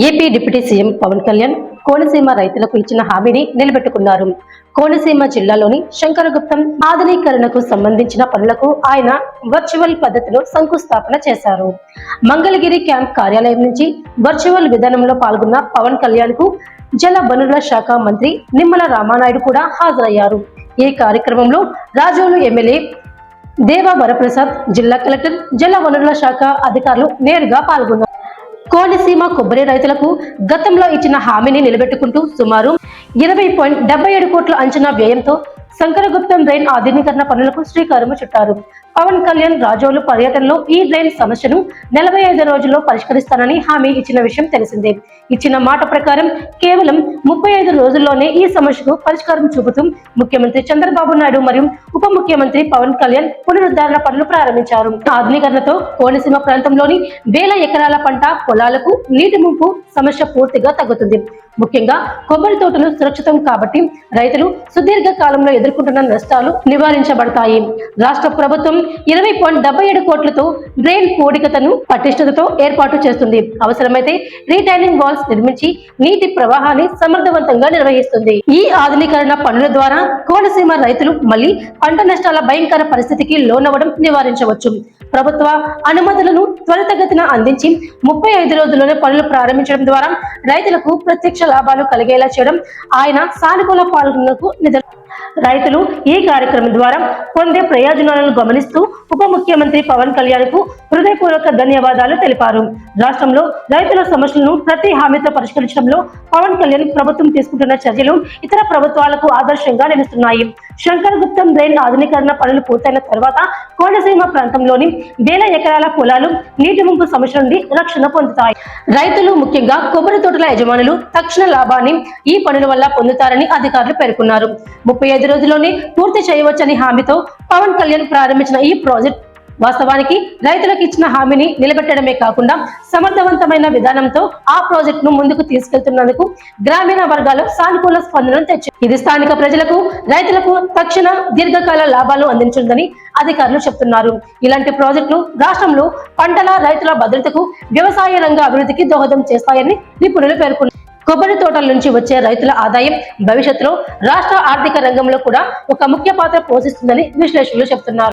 AP deputy CM Pavan Kalyan Konaseema రైతులకు ఇచ్చిన హామీని నిలబెట్టుకున్నారు. కోనసీమ జిల్లాలోని శంకరగుప్తం ఆధునీకరణకు సంబంధించిన పనులకు ఆయన వర్చువల్ పద్ధతిలో శంకుస్థాపన చేశారు. మంగళగిరి క్యాంప్ కార్యాలయం నుంచి వర్చువల్ విధానంలో పాల్గొన్న పవన్ కళ్యాణ్ కు జల వనరుల శాఖ మంత్రి నిమ్మల రామానాయుడు కూడా హాజరయ్యారు. ఈ కార్యక్రమంలో రాజోలు ఎమ్మెల్యే దేవా వరప్రసాద్, జిల్లా కలెక్టర్, జల వనరుల శాఖ అధికారులు నేరుగా పాల్గొన్నారు. కోనసీమ కొబ్బరి రైతులకు గతంలో ఇచ్చిన హామీని నిలబెట్టుకుంటూ సుమారు 20.77 కోట్ల అంచనా వ్యయంతో శంకరగుప్తం డ్రైన్ ఆధునీకరణ పనులకు శ్రీకారం చుట్టారు. పవన్ కళ్యాణ్ రాజోలు పర్యటనలో ఈ డ్రైన్ సమస్యను 45 రోజుల్లో పరిష్కరిస్తానని హామీ ఇచ్చిన విషయం తెలిసిందే. ఇచ్చిన మాట ప్రకారం కేవలం 35 రోజుల్లోనే ఈ సమస్యకు పరిష్కారం చూపుతూ ముఖ్యమంత్రి చంద్రబాబు నాయుడు మరియు ఉప ముఖ్యమంత్రి పవన్ కళ్యాణ్ పునరుద్ధరణ పనులు ప్రారంభించారు. ఆధునీకరణతో కోనసీమ ప్రాంతంలోని వేల ఎకరాల పంట పొలాలకు నీటి ముంపు సమస్య పూర్తిగా తగ్గుతుంది. ముఖ్యంగా కొబ్బరి తోటలు సురక్షితం కాబట్టి రైతులు సుదీర్ఘ కాలంలో ఎదుర్కొంటున్న నష్టాలు నివారించబడతాయి. రాష్ట్ర ప్రభుత్వం 20.77 కోట్లతో డ్రైన్ పూడికతను పటిష్టతతో ఏర్పాటు చేస్తుంది. అవసరమైతే రీటైనింగ్ వాల్స్ నిర్మించి నీటి ప్రవాహాన్ని సమర్థవంతంగా నిర్వహిస్తుంది. ఈ ఆధునీకరణ పనుల ద్వారా కోనసీమ రైతులు మళ్లీ పంట నష్టాల భయంకర పరిస్థితికి లోనవ్వడం నివారించవచ్చు. ప్రభుత్వ అనుమతులను త్వరితగతిన అందించి 35 రోజుల్లోనే పనులు ప్రారంభించడం ద్వారా రైతులకు ప్రత్యక్ష లాభాలు కలిగేలా చేయడం ఆయన సానుకూల పాల్గొనకు నిదర్శనం. రైతులు ఈ కార్యక్రమం ద్వారా పొందే ప్రయోజనాలను గమనిస్తూ ఉప ముఖ్యమంత్రి పవన్ కళ్యాణ్ కు హృదయపూర్వక ధన్యవాదాలు తెలిపారు. రాష్ట్రంలో రైతుల సమస్యలను ప్రతి హామీతో పరిష్కరించడంలో పవన్ కళ్యాణ్ ప్రభుత్వం తీసుకుంటున్న చర్యలు ఇతర ప్రభుత్వాలకు ఆదర్శంగా నిలుస్తున్నాయి. శంకరగుప్తం డ్రైన్ ఆధునీకరణ పనులు పూర్తయిన తర్వాత కోనసీమ ప్రాంతంలోని వేల ఎకరాల పొలాలు నీటి ముంపు సమస్య నుండి రక్షణ పొందుతాయి. రైతులు ముఖ్యంగా కొబ్బరి తోటల యజమానులు తక్షణ లాభాన్ని ఈ పనుల వల్ల పొందుతారని అధికారులు పేర్కొన్నారు. 35 రోజుల్లోనే పూర్తి చేయవచ్చని హామీతో పవన్ కళ్యాణ్ ప్రారంభించిన ఈ ప్రాజెక్ట్ వాస్తవానికి రైతులకు ఇచ్చిన హామీని నిలబెట్టడమే కాకుండా సమర్థవంతమైన విధానంతో ఆ ప్రాజెక్టును ముందుకు తీసుకెళ్తున్నందుకు గ్రామీణ వర్గాలు సానుకూల స్పందనను తెచ్చింది. ఇది స్థానిక ప్రజలకు, రైతులకు తక్షణ దీర్ఘకాల లాభాలు అందించుందని అధికారులు చెబుతున్నారు. ఇలాంటి ప్రాజెక్టులు రాష్ట్రంలో పంటల, రైతుల భద్రతకు, వ్యవసాయ రంగ అభివృద్ధికి దోహదం చేస్తాయని నిపుణులు పేర్కొన్నారు. కొబ్బరి తోటల నుంచి వచ్చే రైతుల ఆదాయం భవిష్యత్తులో రాష్ట్ర ఆర్థిక రంగంలో కూడా ఒక ముఖ్య పాత్ర పోషిస్తుందని విశ్లేషకులు చెబుతున్నారు.